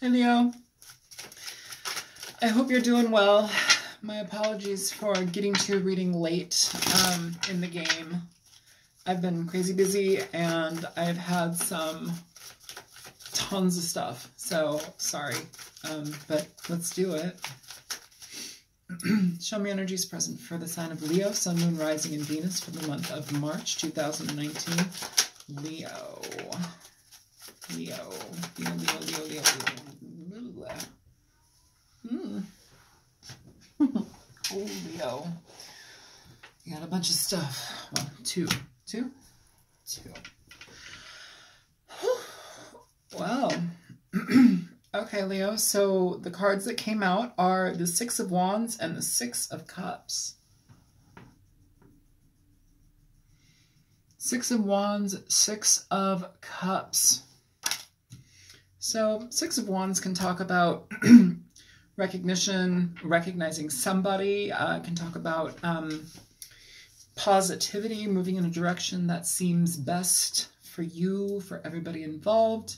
Hey Leo, I hope you're doing well. My apologies for getting to your reading late in the game. I've been crazy busy and I've had tons of stuff, so sorry, but let's do it. Show me energies present for the sign of Leo, Sun, Moon, Rising, and Venus for the month of March 2019. Leo. Oh, Leo. You got a bunch of stuff. Well, two. Wow. Okay, Leo, so the cards that came out are the Six of Wands and the Six of Cups. Six of Wands, Six of Cups. So Six of Wands can talk about recognition, recognizing somebody, can talk about positivity, moving in a direction that seems best for you, for everybody involved.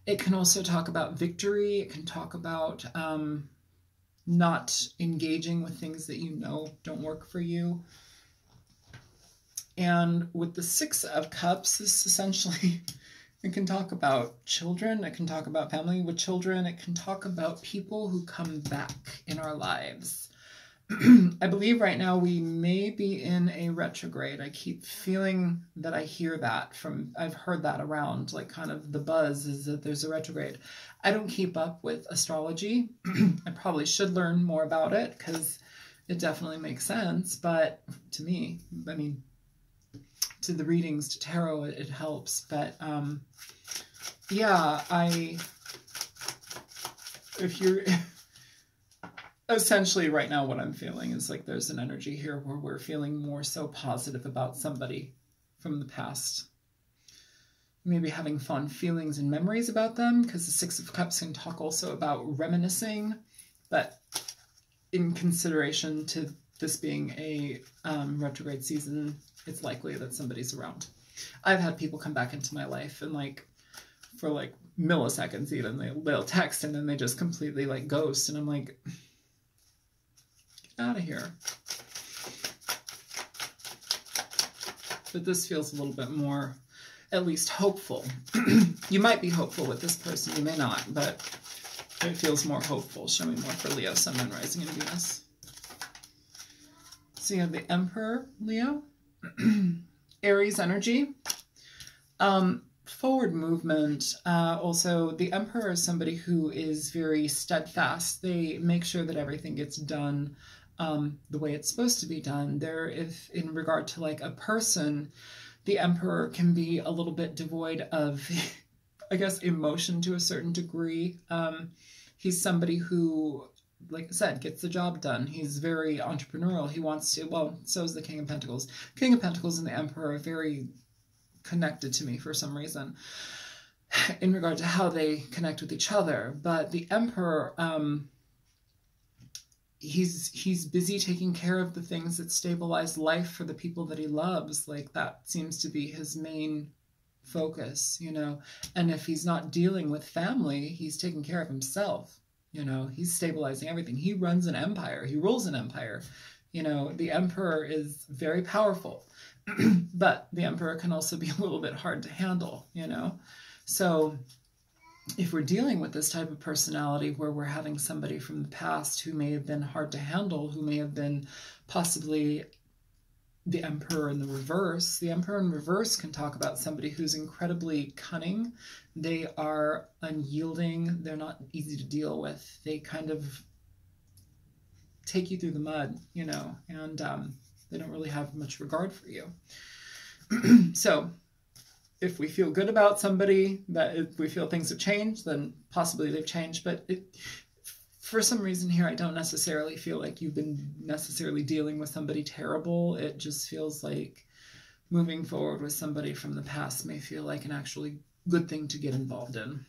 It can also talk about victory. It can talk about not engaging with things that you know don't work for you. And with the Six of Cups, this essentially, it can talk about children. It can talk about family with children. It can talk about people who come back in our lives. I believe right now we may be in a retrograde. I keep feeling that I hear that I've heard that around, like kind of the buzz is that there's a retrograde. I don't keep up with astrology. I probably should learn more about it because it definitely makes sense. But to me, I mean, to the readings, to tarot, it helps. But yeah, if you're... Essentially, right now, what I'm feeling is like there's an energy here where we're feeling more so positive about somebody from the past. Maybe having fond feelings and memories about them, because the Six of Cups can talk also about reminiscing. But in consideration to this being a retrograde season, it's likely that somebody's around. I've had people come back into my life and for milliseconds even, they'll text and then they just completely ghost. And I'm like... out of here. But this feels a little bit more, at least hopeful. You might be hopeful with this person, you may not, but it feels more hopeful. Show me more for Leo, Sun, Moon, Rising, and Venus. So you have the Emperor, Leo. Aries energy. Forward movement. Also, the Emperor is somebody who is very steadfast. They make sure that everything gets done the way it's supposed to be done. If in regard to a person, the Emperor can be a little bit devoid of, I guess, emotion to a certain degree. He's somebody who, like I said, gets the job done. He's very entrepreneurial. He wants to, well, so is the King of Pentacles. King of Pentacles and the Emperor are very connected to me for some reason in regard to how they connect with each other. But the Emperor, he's busy taking care of the things that stabilize life for the people that he loves. That seems to be his main focus, and if he's not dealing with family, he's taking care of himself. He's stabilizing everything. He runs an empire. He rules an empire. The Emperor is very powerful, but the Emperor can also be a little bit hard to handle, So if we're dealing with this type of personality where we're having somebody from the past who may have been hard to handle, who may have been possibly the Emperor in the reverse, the Emperor in reverse can talk about somebody who's incredibly cunning. They are unyielding. They're not easy to deal with. They kind of take you through the mud, and they don't really have much regard for you. So if we feel good about somebody, that if we feel things have changed, then possibly they've changed. But for some reason here, I don't necessarily feel like you've been necessarily dealing with somebody terrible. It just feels like moving forward with somebody from the past may feel like an actually good thing to get involved in.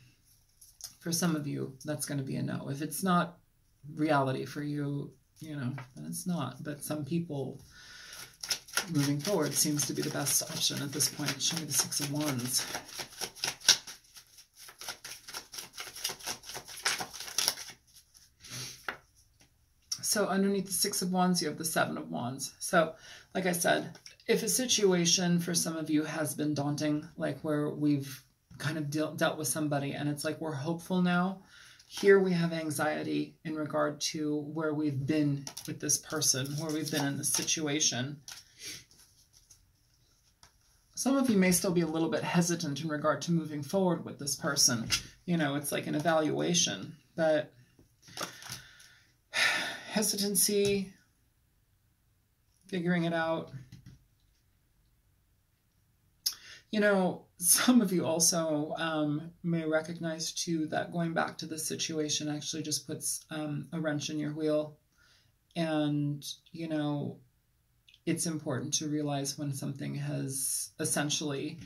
For some of you, that's going to be a no. If it's not reality for you, then it's not. But some people, moving forward seems to be the best option at this point. Show me the Six of Wands. So underneath the Six of Wands, you have the Seven of Wands. So like I said, if a situation for some of you has been daunting, like where we've kind of dealt with somebody and it's like we're hopeful now, here we have anxiety in regard to where we've been with this person, where we've been in this situation. Some of you may still be a little bit hesitant in regard to moving forward with this person. You know, it's like an evaluation, but hesitancy, figuring it out. You know, some of you also may recognize too that going back to this situation actually just puts a wrench in your wheel. And, you know, it's important to realize when something has essentially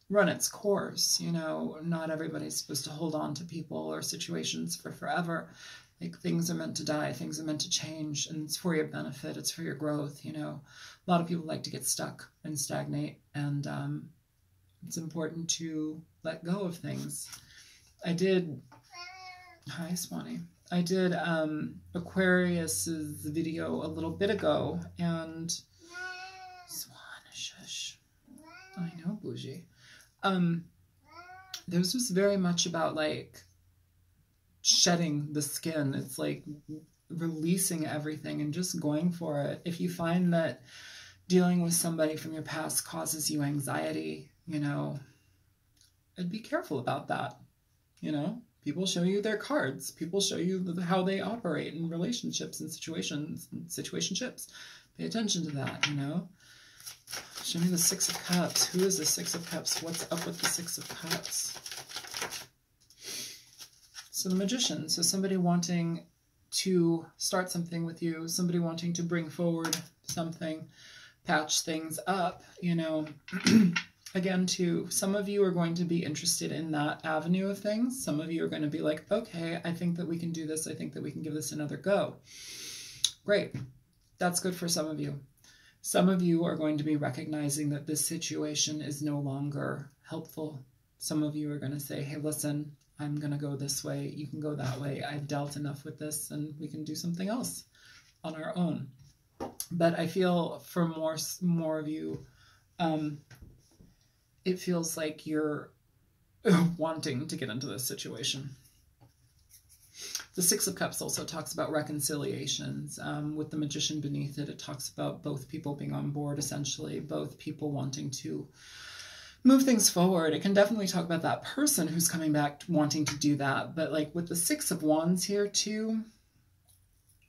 run its course. You know, not everybody's supposed to hold on to people or situations for forever. Like, things are meant to die, things are meant to change, and it's for your benefit, it's for your growth, you know. A lot of people like to get stuck and stagnate, and it's important to let go of things. Hi, Swanee. I did Aquarius's video a little bit ago, and Swan, shush. I know, bougie. This was very much about, like, shedding the skin. It's like releasing everything and just going for it. If you find that dealing with somebody from your past causes you anxiety, you know, I'd be careful about that. You know, people show you their cards. People show you how they operate in relationships and situationships. Pay attention to that, you know. Show me the Six of Cups. Who is the Six of Cups? What's up with the Six of Cups? So the Magician, so somebody wanting to start something with you, somebody wanting to bring forward something, patch things up, you know. Again, too, some of you are going to be interested in that avenue of things. Some of you are going to be like, okay, I think that we can do this. I think that we can give this another go. Great. That's good for some of you. Some of you are going to be recognizing that this situation is no longer helpful. Some of you are going to say, hey, listen, I'm going to go this way. You can go that way. I've dealt enough with this and we can do something else on our own. But I feel for more of you, it feels like you're wanting to get into this situation. The Six of Cups also talks about reconciliations. With the Magician beneath it, it talks about both people being on board, essentially, both people wanting to move things forward. It can definitely talk about that person who's coming back wanting to do that. But like with the Six of Wands here too,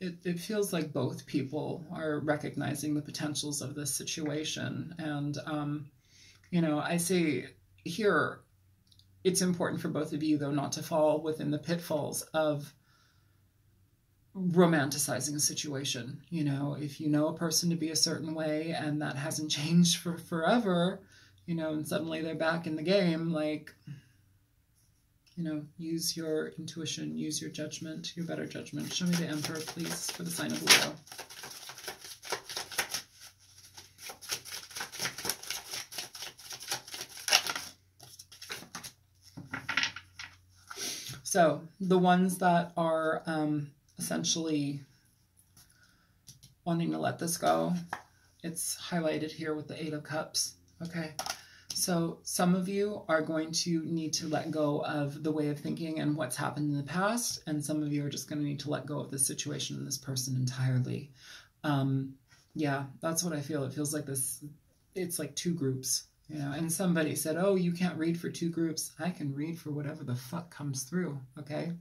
it feels like both people are recognizing the potentials of this situation. And, you know, I say here, it's important for both of you, though, not to fall within the pitfalls of romanticizing a situation. You know, if you know a person to be a certain way and that hasn't changed for forever, you know, and suddenly they're back in the game, like, you know, use your intuition, use your judgment, your better judgment. Show me the Emperor, please, for the sign of Leo. So the ones that are essentially wanting to let this go, it's highlighted here with the Eight of Cups. Okay, so some of you are going to need to let go of the way of thinking and what's happened in the past, and some of you are just going to need to let go of this situation and this person entirely. Yeah, that's what I feel. It feels like this, it's like two groups. You know, and somebody said, oh, you can't read for two groups. I can read for whatever the fuck comes through, okay?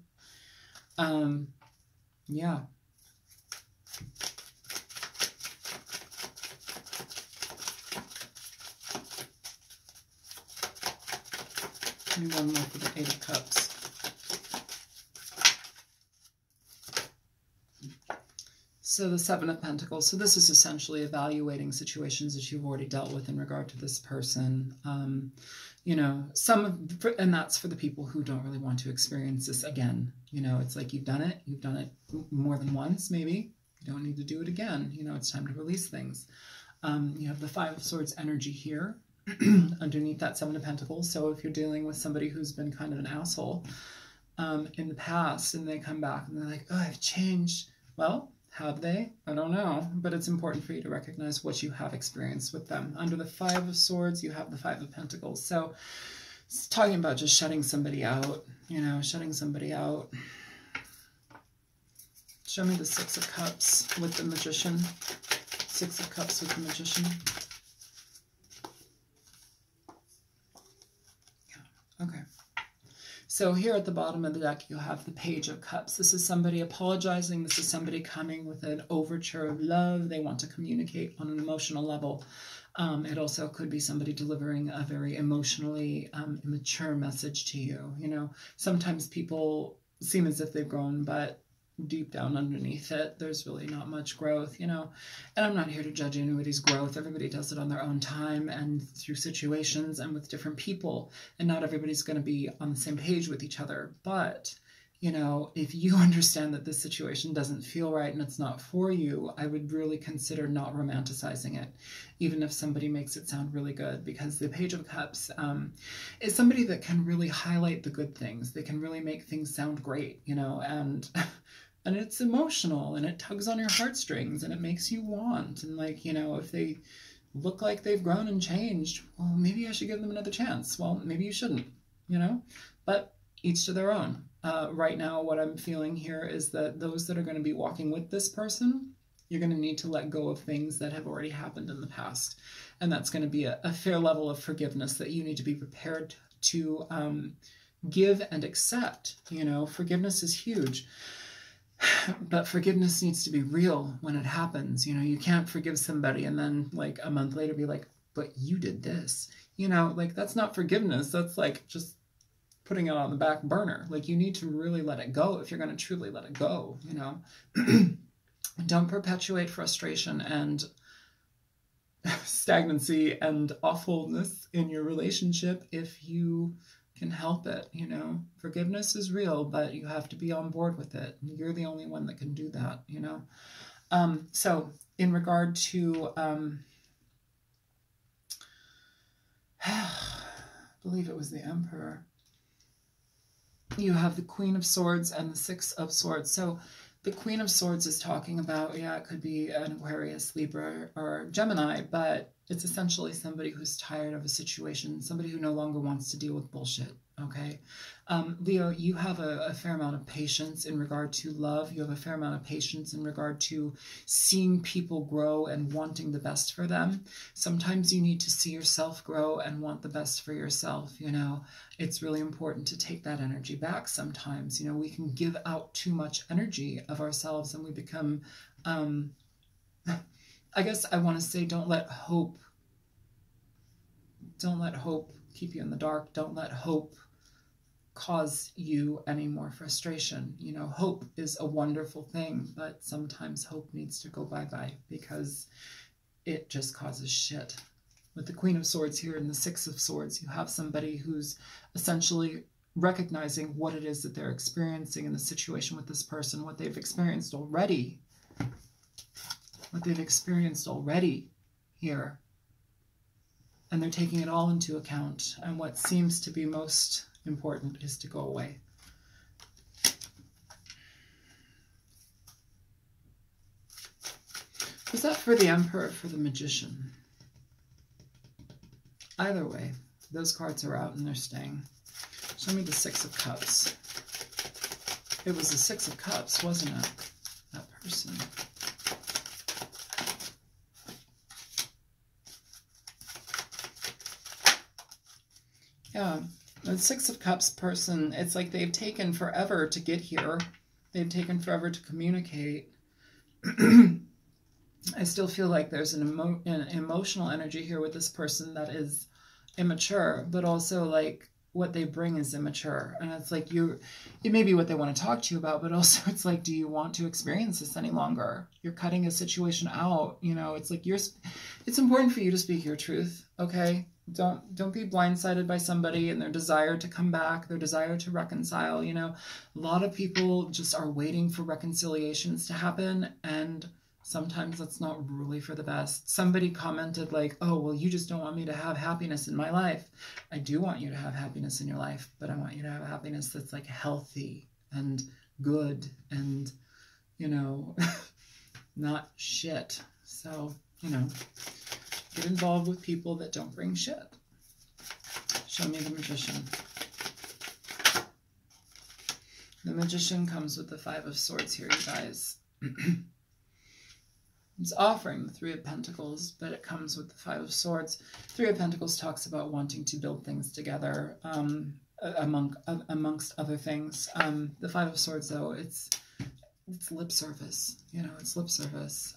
Yeah. Give me one more for the Eight of Cups. So the Seven of Pentacles. So this is essentially evaluating situations that you've already dealt with in regard to this person. You know, and that's for the people who don't really want to experience this again. You know, it's like you've done it more than once, maybe. You don't need to do it again. You know, it's time to release things. You have the Five of Swords energy here underneath that Seven of Pentacles. So if you're dealing with somebody who's been kind of an asshole in the past and they come back and they're like, oh, I've changed. Well, have they? I don't know, but it's important for you to recognize what you have experienced with them. Under the Five of Swords, you have the Five of Pentacles. So it's talking about just shutting somebody out, you know, shutting somebody out. Show me the Six of Cups with the Magician. Six of Cups with the Magician. Yeah, okay. So here at the bottom of the deck, you have the Page of Cups. This is somebody apologizing. This is somebody coming with an overture of love. They want to communicate on an emotional level. It also could be somebody delivering a very emotionally immature message to you. You know, sometimes people seem as if they've grown, but deep down underneath it, there's really not much growth, you know. And I'm not here to judge anybody's growth. Everybody does it on their own time and through situations and with different people. And not everybody's going to be on the same page with each other. But, you know, if you understand that this situation doesn't feel right and it's not for you, I would really consider not romanticizing it, even if somebody makes it sound really good, because the Page of Cups is somebody that can really highlight the good things. They can really make things sound great, you know, and it's emotional and it tugs on your heartstrings and it makes you want. And like, you know, if they look like they've grown and changed, well, maybe I should give them another chance. Well, maybe you shouldn't, you know, but each to their own. Right now, what I'm feeling here is that those that are going to be walking with this person, you're going to need to let go of things that have already happened in the past. And that's going to be a fair level of forgiveness that you need to be prepared to give and accept. You know, forgiveness is huge. But forgiveness needs to be real when it happens. You know, you can't forgive somebody and then like a month later be like, but you did this. You know, like that's not forgiveness. That's like just putting it on the back burner. Like you need to really let it go if you're going to truly let it go, you know. Don't perpetuate frustration and stagnancy and awfulness in your relationship if you can help it, you know. Forgiveness is real, but you have to be on board with it. You're the only one that can do that, you know. So in regard to, I believe it was the Emperor, you have the Queen of Swords and the Six of Swords. So the Queen of Swords is talking about, yeah, it could be an Aquarius, Libra, or Gemini, but it's essentially somebody who's tired of a situation, somebody who no longer wants to deal with bullshit, okay? Leo, you have a fair amount of patience in regard to love. You have a fair amount of patience in regard to seeing people grow and wanting the best for them. Sometimes you need to see yourself grow and want the best for yourself, you know? It's really important to take that energy back sometimes. You know, we can give out too much energy of ourselves and we become, I guess I want to say, don't let hope keep you in the dark. Don't let hope cause you any more frustration. You know, hope is a wonderful thing, but sometimes hope needs to go bye-bye because it just causes shit. With the Queen of Swords here and the Six of Swords, you have somebody who's essentially recognizing what it is that they're experiencing in the situation with this person, what they've experienced already. What they've experienced already here. And they're taking it all into account. And what seems to be most important is to go away. Was that for the Emperor or for the Magician? Either way, those cards are out and they're staying. Show me the Six of Cups. It was the Six of Cups, wasn't it? That person. Yeah, the Six of Cups person, it's like they've taken forever to get here. They've taken forever to communicate. I still feel like there's an emotional energy here with this person that is immature, but also like what they bring is immature. And it's like it may be what they want to talk to you about, but also it's like, do you want to experience this any longer? You're cutting a situation out, you know, it's like it's important for you to speak your truth, okay? Don't be blindsided by somebody and their desire to come back, their desire to reconcile, you know. A lot of people just are waiting for reconciliations to happen, and sometimes that's not really for the best. Somebody commented like, oh, well, you just don't want me to have happiness in my life. I do want you to have happiness in your life, but I want you to have happiness that's like healthy and good and, you know, not shit. So, you know, get involved with people that don't bring shit. Show me the Magician. The Magician comes with the Five of Swords here, you guys. It's offering the Three of Pentacles, but it comes with the Five of Swords. Three of Pentacles talks about wanting to build things together, amongst other things. The Five of Swords, though, it's lip service. You know, it's lip service.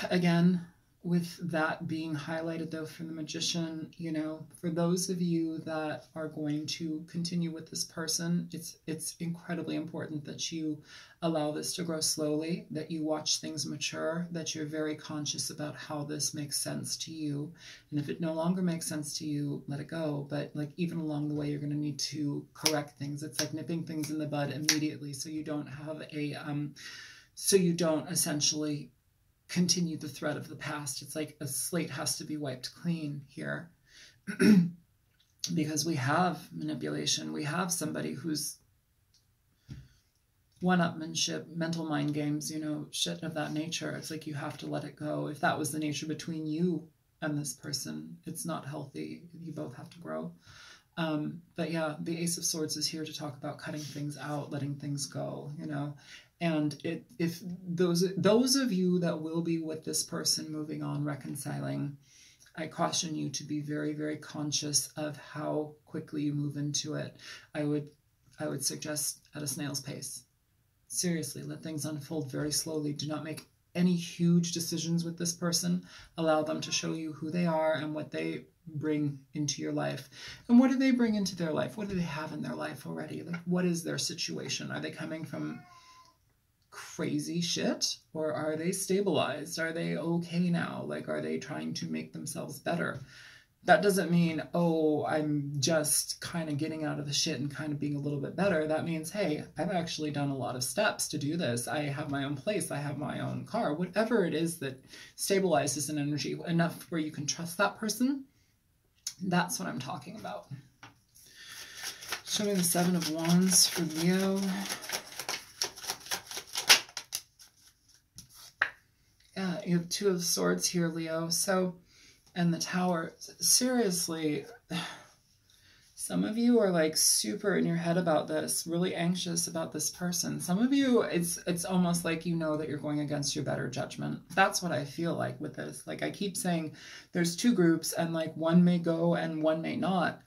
Again, with that being highlighted, though, for the Magician, you know, for those of you that are going to continue with this person, it's incredibly important that you allow this to grow slowly, that you watch things mature, that you're very conscious about how this makes sense to you. And if it no longer makes sense to you, let it go. But like even along the way, you're going to need to correct things. It's like nipping things in the bud immediately, so you don't have a, so you don't essentially continue the thread of the past. It's like a slate has to be wiped clean here because we have manipulation. We have somebody who's one-upmanship, mental mind games, you know, shit of that nature. It's like you have to let it go. If that was the nature between you and this person, it's not healthy. You both have to grow. But yeah, the Ace of Swords is here to talk about cutting things out, letting things go, you know. And if those of you that will be with this person moving on, reconciling, I caution you to be very, very conscious of how quickly you move into it. I would suggest at a snail's pace. Seriously, let things unfold very slowly. Do not make any huge decisions with this person. Allow them to show you who they are and what they bring into your life. And what do they bring into their life? What do they have in their life already? Like, what is their situation? Are they coming from crazy shit, or are they stabilized? Are they okay now? Like, are they trying to make themselves better? That doesn't mean, oh, I'm just kind of getting out of the shit and kind of being a little bit better. That means, hey, I've actually done a lot of steps to do this. I have my own place. I have my own car. Whatever it is that stabilizes an energy enough where you can trust that person, that's what I'm talking about. Show me the Seven of Wands for Leo. Yeah, you have Two of Swords here, Leo. So, and the Tower. Seriously, some of you are like super in your head about this, really anxious about this person. Some of you, it's almost like you know that you're going against your better judgment. That's what I feel like with this. Like I keep saying, there's two groups and like one may go and one may not.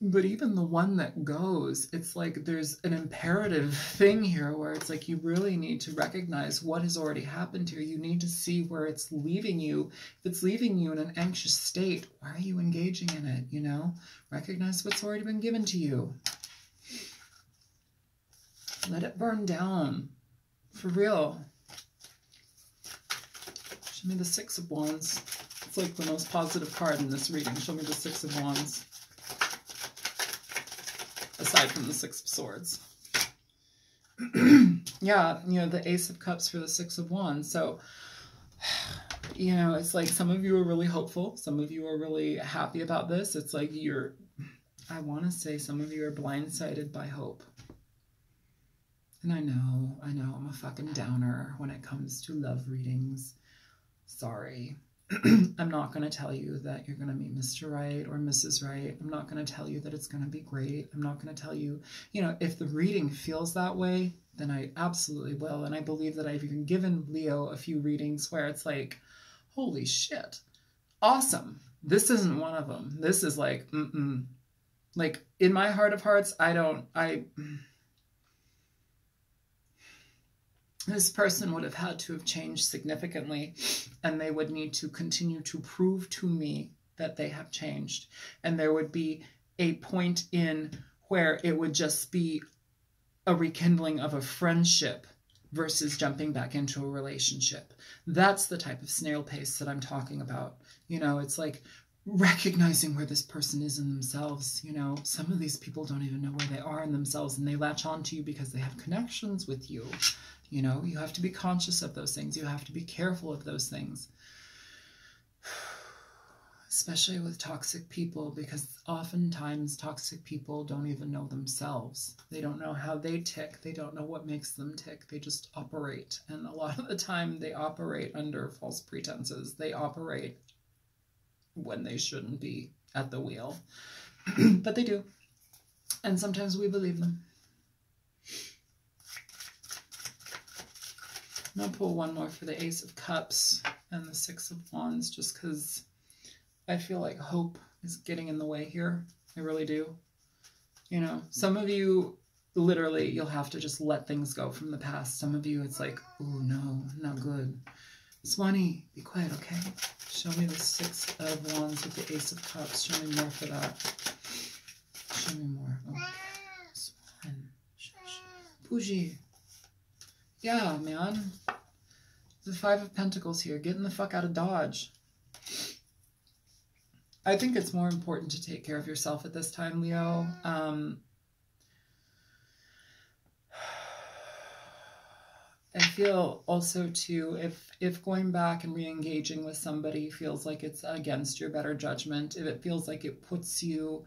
But even the one that goes, it's like there's an imperative thing here where it's like you really need to recognize what has already happened here. You need to see where it's leaving you. If it's leaving you in an anxious state, why are you engaging in it, you know? Recognize what's already been given to you. Let it burn down. For real. Show me the Six of Wands. It's like the most positive card in this reading. Show me the Six of Wands. Aside from the Six of Swords. Yeah, you know, the Ace of Cups for the Six of Wands. So, you know, it's like some of you are really hopeful. Some of you are really happy about this. It's like I want to say some of you are blindsided by hope. And I know, I'm a fucking downer when it comes to love readings. Sorry. I'm not going to tell you that you're going to meet Mr. Right or Mrs. Right. I'm not going to tell you that it's going to be great. I'm not going to tell you, you know, if the reading feels that way, then I absolutely will. And I believe that I've even given Leo a few readings where it's like, holy shit, awesome. This isn't one of them. This is like, like in my heart of hearts, this person would have had to have changed significantly, and they would need to continue to prove to me that they have changed. And there would be a point in where it would just be a rekindling of a friendship versus jumping back into a relationship. That's the type of snail pace that I'm talking about. You know, it's like recognizing where this person is in themselves. You know, some of these people don't even know where they are in themselves, and they latch on to you because they have connections with you. You know, you have to be conscious of those things. You have to be careful of those things. especially with toxic people, because oftentimes toxic people don't even know themselves. They don't know how they tick. They don't know what makes them tick. They just operate. And a lot of the time they operate under false pretenses. They operate when they shouldn't be at the wheel. But they do. And sometimes we believe them. I'm going to pull one more for the Ace of Cups and the Six of Wands, just because I feel like hope is getting in the way here. I really do. You know, some of you, literally, you'll have to just let things go from the past. Some of you, it's like, oh no, not good. Swanee, be quiet, okay? Show me the Six of Wands with the Ace of Cups. Show me more for that. Show me more. Oh. Swan. Pooji. Yeah, man. The Five of Pentacles here. Getting the fuck out of Dodge. I think it's more important to take care of yourself at this time, Leo. I feel also too, if going back and re-engaging with somebody feels like it's against your better judgment, if it feels like it puts you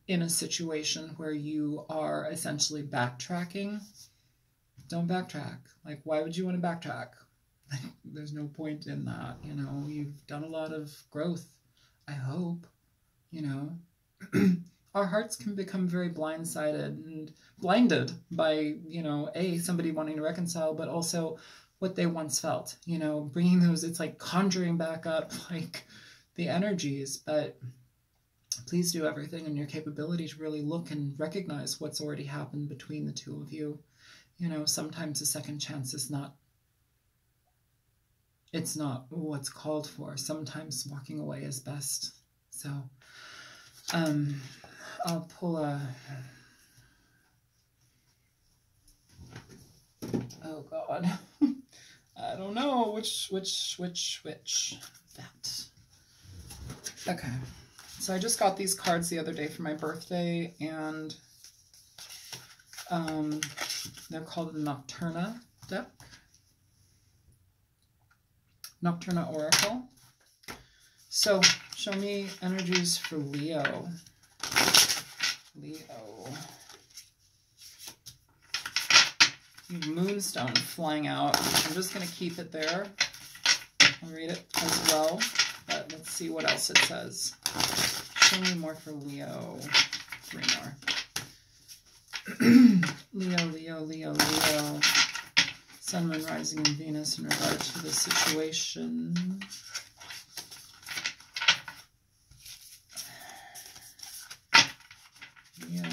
in a situation where you are essentially backtracking, don't backtrack. Like, why would you want to backtrack? There's no point in that. You know, you've done a lot of growth, I hope. You know, our hearts can become very blindsided and blinded by, you know, somebody wanting to reconcile, but also what they once felt, you know, bringing those, it's like conjuring back up like the energies. But please do everything in your capability to really look and recognize what's already happened between the two of you. You know, sometimes a second chance is not, it's not what's called for. Sometimes walking away is best. So, I'll pull a, oh God, I don't know which, that. Okay. So I just got these cards the other day for my birthday, and they're called the Nocturna deck. Nocturna Oracle. So, show me energies for Leo. Leo. Moonstone flying out. I'm just going to keep it there. I'll read it as well, but let's see what else it says. Show me more for Leo. 3 more. Leo, Leo, Leo, Leo. Sun, Moon, Rising, and Venus in regard to the situation. Leo.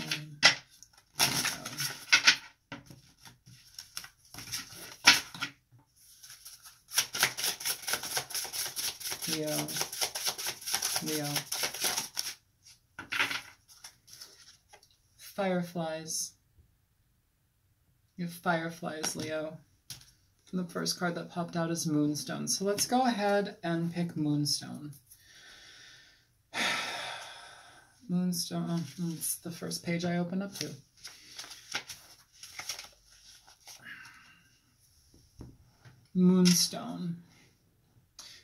Leo. Leo. Fireflies. You have fireflies, Leo. And the first card that popped out is Moonstone. So let's go ahead and pick Moonstone. Moonstone. It's the first page I opened up to. Moonstone.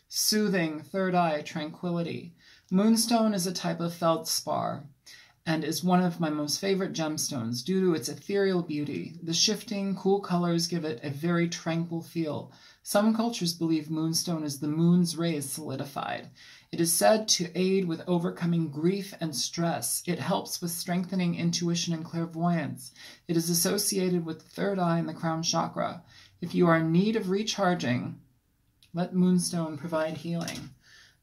Soothing, third eye, tranquility. Moonstone is a type of feldspar and is one of my most favorite gemstones due to its ethereal beauty. The shifting, cool colors give it a very tranquil feel. Some cultures believe moonstone is the moon's rays solidified. It is said to aid with overcoming grief and stress. It helps with strengthening intuition and clairvoyance. It is associated with the third eye and the crown chakra. If you are in need of recharging, let moonstone provide healing.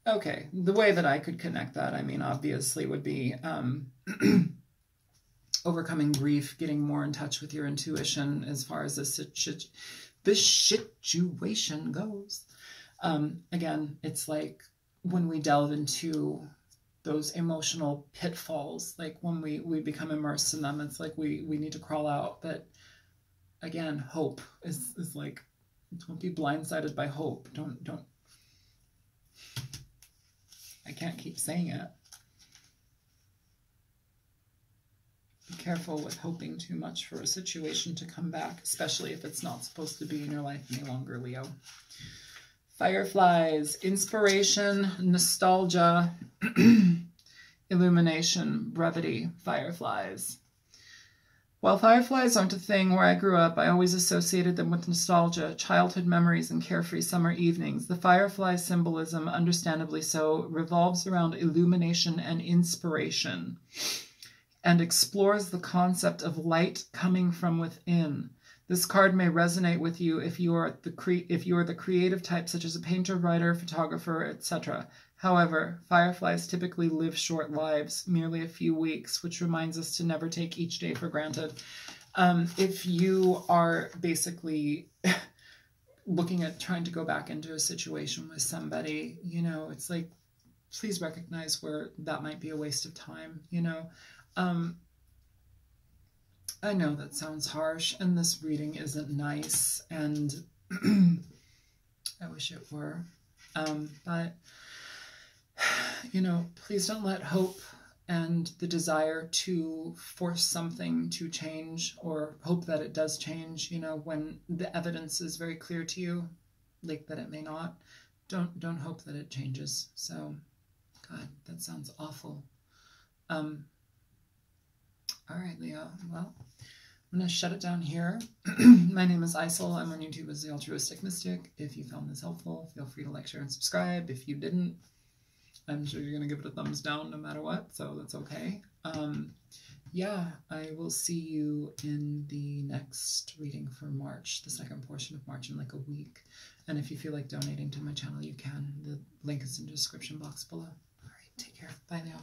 Okay, the way that I could connect that, I mean, obviously would be overcoming grief, getting more in touch with your intuition as far as this situation goes. Again, it's like when we delve into those emotional pitfalls, like when we become immersed in them, it's like we need to crawl out. But again, hope is like, don't be blindsided by hope. Don't. I can't keep saying it. Be careful with hoping too much for a situation to come back, especially if it's not supposed to be in your life any longer, Leo. Fireflies, inspiration, nostalgia. Illumination, brevity, fireflies. While fireflies aren't a thing where I grew up, I always associated them with nostalgia, childhood memories, and carefree summer evenings. The firefly symbolism, understandably so, revolves around illumination and inspiration and explores the concept of light coming from within. This card may resonate with you if you are the creative type, such as a painter, writer, photographer, etc. However, fireflies typically live short lives, merely a few weeks, which reminds us to never take each day for granted. If you are basically looking at trying to go back into a situation with somebody, you know, it's like, please recognize where that might be a waste of time, you know. I know that sounds harsh, and this reading isn't nice, and I wish it were. But, you know, please don't let hope and the desire to force something to change, or hope that it does change, you know, when the evidence is very clear to you, like that it may not. Don't hope that it changes. So, God, that sounds awful. All right, Leo. Well, I'm going to shut it down here. My name is Isel. I'm on YouTube as the Altruistic Mystic. If you found this helpful, feel free to like, share, and subscribe. If you didn't, I'm sure you're going to give it a thumbs down no matter what, so that's okay. Yeah, I will see you in the next reading for March, the second portion of March, in like a week. And if you feel like donating to my channel, you can. The link is in the description box below. All right, take care. Bye now.